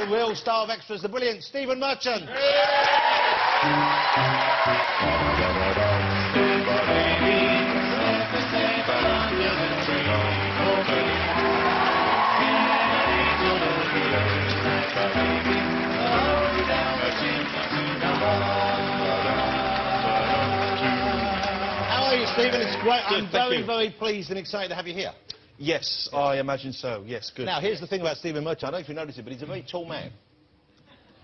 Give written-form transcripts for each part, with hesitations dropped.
the real star of extras, the brilliant Stephen Merchant. How are you, Stephen? It's great. I'm very pleased and excited to have you here. Yes, I imagine so. Yes, good. Now, here's the thing about Stephen Merchant. I don't know if you noticed it, but he's a very tall man.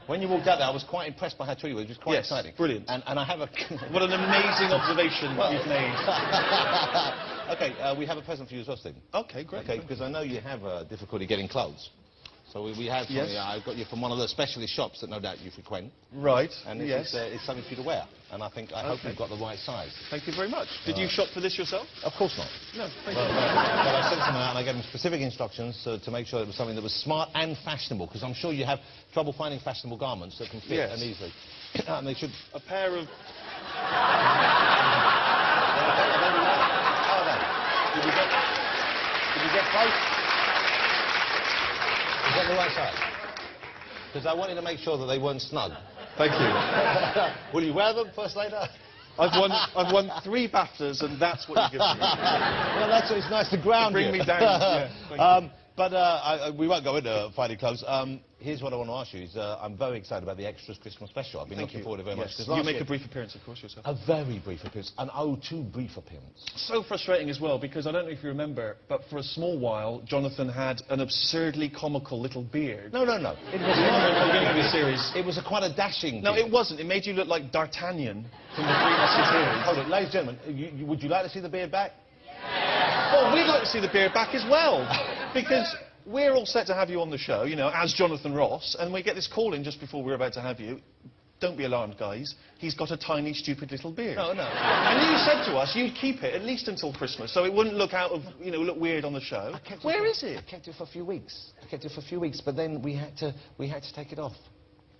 When you walked out there, I was quite impressed by how tall you were. It was quite exciting. Brilliant. And I have a... What an amazing observation you've made. OK, we have a present for you as well, Stephen. OK, great. OK, because I know you have difficulty getting clothes. So we have something I've got you from one of the specialist shops that no doubt you frequent. Right, and it's something for you to wear. And I hope you've got the right size. Thank you very much. Did you shop for this yourself? Of course not. No, thank you. But I sent someone out and I gave them specific instructions to make sure it was something that was smart and fashionable, because I'm sure you have trouble finding fashionable garments that can fit and easily. And they should... A pair of... How are they? Did you get close? Is that the right size? Because I wanted to make sure that they weren't snug. Thank you. Will you wear them first later? I've won 3 BAFTAs, and that's what you give me. Well, it's nice to ground Bring me down. But we won't go into finding clothes. Here's what I want to ask you. I'm very excited about the Extras Christmas special. I've been looking forward to it very much. You make a brief appearance, of course, yourself. A very brief appearance. An O2 brief appearance. So frustrating as well, because I don't know if you remember, but for a small while, Jonathan had an absurdly comical little beard. No. It was not at the beginning of the series. It was quite a dashing beard. No, it wasn't. It made you look like D'Artagnan from the Three Musketeers. Hold it, ladies and gentlemen, would you like to see the beard back? Well, we'd like to see the beard back as well, because we're all set to have you on the show, you know, as Jonathan Ross, and we get this call in just before we're about to have you. Don't be alarmed, guys. He's got a tiny, stupid little beard. No. And you said to us you'd keep it at least until Christmas, so it wouldn't look out of, look weird on the show. Where is it? I kept it for a few weeks. But then we had to take it off.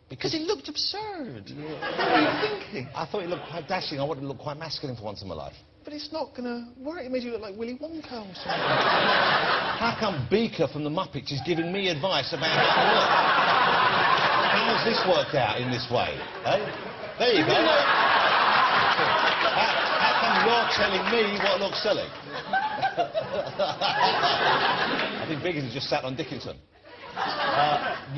Because it looked absurd. Yeah. What were you thinking? I thought it looked quite dashing. I wanted to look quite masculine for once in my life. But it's not gonna work. It made you look like Willy Wonka or something. How come Beaker from the Muppets is giving me advice about how to look? How's this worked out in this way? Eh? There you go. How come you're telling me what looks silly? I think Beaker just sat on Dickinson.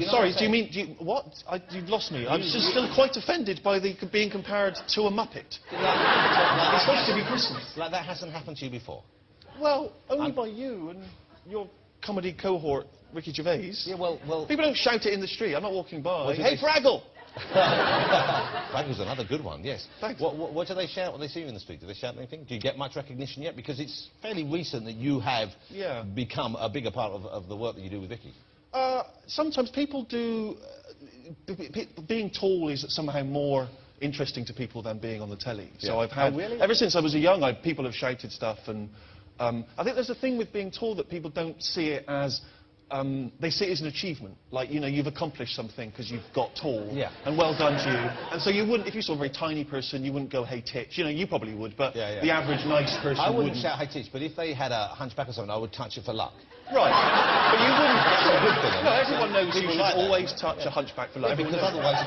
Sorry, do you mean... what? You've lost me. I'm just still quite offended by being compared to a Muppet. It's supposed to be Christmas. Like that hasn't happened to you before? Well, only by you and your comedy cohort, Ricky Gervais. Yeah, well... People don't shout it in the street. I'm not walking by. Hey, Fraggle! Fraggle's another good one, yes. Thanks. What do they shout when they see you in the street? Do they shout anything? Do you get much recognition yet? Because it's fairly recent that you have become a bigger part of the work that you do with Vicky. Sometimes people do... being tall is somehow more interesting to people than being on the telly. Yeah. So I've had... really? Ever since I was young, people have shouted stuff, and I think there's a thing with being tall that people don't see it as... they see it as an achievement. Like, you've accomplished something because you've got tall. Yeah. And well done to you. And so you wouldn't... If you saw a very tiny person, you wouldn't go, hey, titch. You probably would, but the average nice person I wouldn't shout, hey, titch, but if they had a hunchback or something, I would touch it for luck. Right. But you wouldn't... That's a good thing. No, everyone knows you should like always touch a hunchback for luck. Yeah, because otherwise...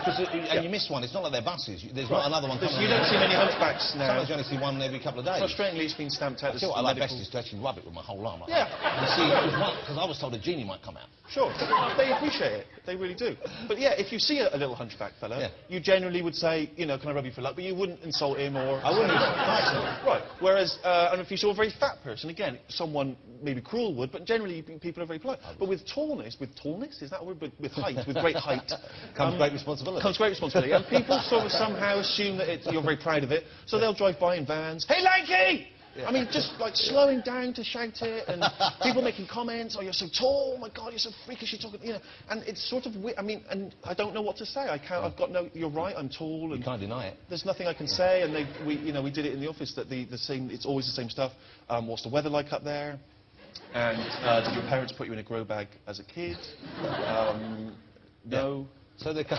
And you miss one. It's not like they're buses. There's not another one coming. You don't see many hunchbacks now. Sometimes you only see one every couple of days. Frustratingly, it's been stamped out as what I like best is to actually rub it with my whole arm. Yeah. You see, because I was told a genie might come out. Sure. They appreciate it. They really do. But yeah, if you see a little hunchback fella, you generally would say, can I rub you for luck? But you wouldn't insult him or... I wouldn't insult him. Right. Whereas, and if you saw a very fat person, again, someone maybe cruel would, but generally people are very polite. But with tallness, is that a word? With height, with great height... comes great responsibility. Comes great responsibility. And people sort of somehow assume that you're very proud of it, so they'll drive by in vans. Hey, lanky! I mean, just like slowing down to shout it, and people making comments, oh, you're so tall, oh my God, you're so freakish, you're talking, and it's sort of, I mean, and I don't know what to say. I've got no, you're right, I'm tall. And you can't deny it. There's nothing I can say, and we did it in the office, that it's always the same stuff. What's the weather like up there? And did your parents put you in a grow bag as a kid? No. So they can...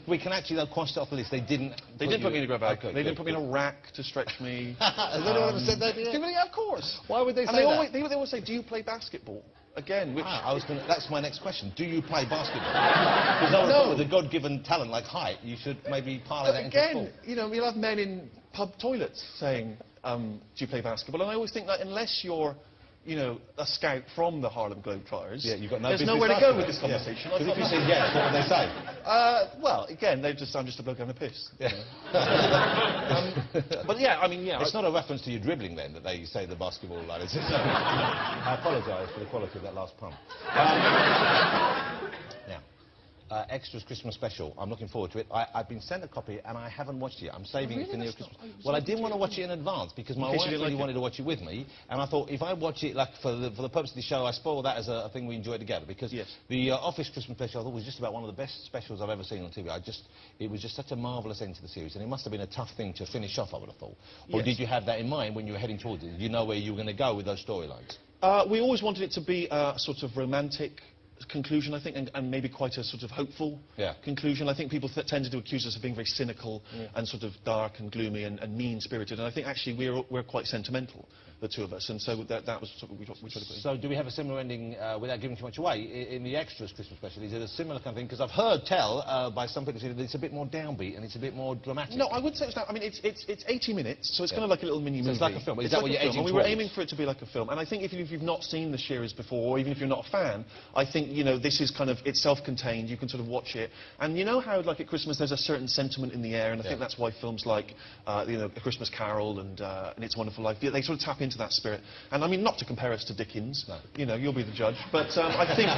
we can actually cross it off the list. They didn't put me in a grow bag. Okay, they didn't put me in a rack to stretch me. Has anyone ever said that? Yeah, of course. Why would they say that? They always say, do you play basketball? again, which... That's my next question. Do you play basketball? Because I would have thought with a God-given talent like height, you should maybe parlay that into sport. Again, you know, you'll have men in pub toilets saying, do you play basketball? And I always think that unless you're, you know, a scout from the Harlem Globetrotters, you've got no there's business nowhere to asking go with it. this conversation. Because if you say yes, what would they say? Well, again, I'm just a bloke having a piss. Yeah. But yeah, I mean, yeah. It's not a reference to your dribbling then that they say the basketball lad is. I apologise for the quality of that last pun. Now, Extras Christmas Special. I'm looking forward to it. I've been sent a copy and I haven't watched it. I'm saving it for near Christmas. Well, I didn't want to watch it in advance because my wife really wanted to watch it with me, and I thought if I watch it like for the purpose of the show, I spoil that as a thing we enjoy together. Because the Office Christmas Special I thought was just about one of the best specials I've ever seen on TV. It was just such a marvellous end to the series, and it must have been a tough thing to finish off, I would have thought. Or did you have that in mind when you were heading towards it? Did you know where you were going to go with those storylines? We always wanted it to be a sort of romantic conclusion, I think, and maybe quite a sort of hopeful conclusion. I think people tended to accuse us of being very cynical and sort of dark and gloomy and mean-spirited, and I think actually we're quite sentimental, the two of us, and so that was sort of what we tried to put in. So do we have a similar ending, without giving too much away, in the Extras Christmas Special? Is it a similar kind of thing? Because I've heard by some people that it's a bit more downbeat and it's a bit more dramatic. No, I would say it's not. I mean, it's 80 minutes, so it's kind of like a little mini-movie. So it's like a film. Is that what you're aiming for? We were aiming for it to be like a film, and I think if you've not seen the series before, or even if you're not a fan, I think, you know, this is kind of, it's self-contained, you can sort of watch it, and you know how, like, at Christmas there's a certain sentiment in the air, and I think that's why films like, you know, A Christmas Carol and It's a Wonderful Life, they sort of tap into that spirit. And I mean, not to compare us to Dickens, you know, you'll be the judge, but I think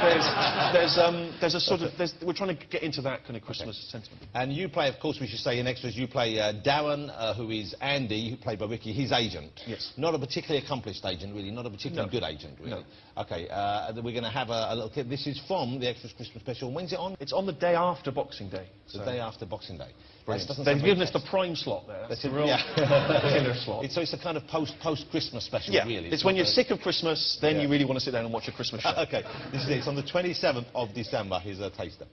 there's a sort of, we're trying to get into that kind of Christmas sentiment. And you play, of course, we should say in Extras, you play Darren, who is Andy, who played by Ricky, his agent. Yes. Not a particularly accomplished agent, really, not a particularly good agent, really. No. Okay, we're going to have a little clip. This is from the Extras Christmas Special. When's it on? It's on the day after Boxing Day. The day after Boxing Day. They've given us the prime slot there. That's the real killer slot. So it's a kind of post-Christmas special, really. It's when you're sick of Christmas, then you really want to sit down and watch a Christmas show. Okay, this is it. It's on the 27th of December. Here's a taster.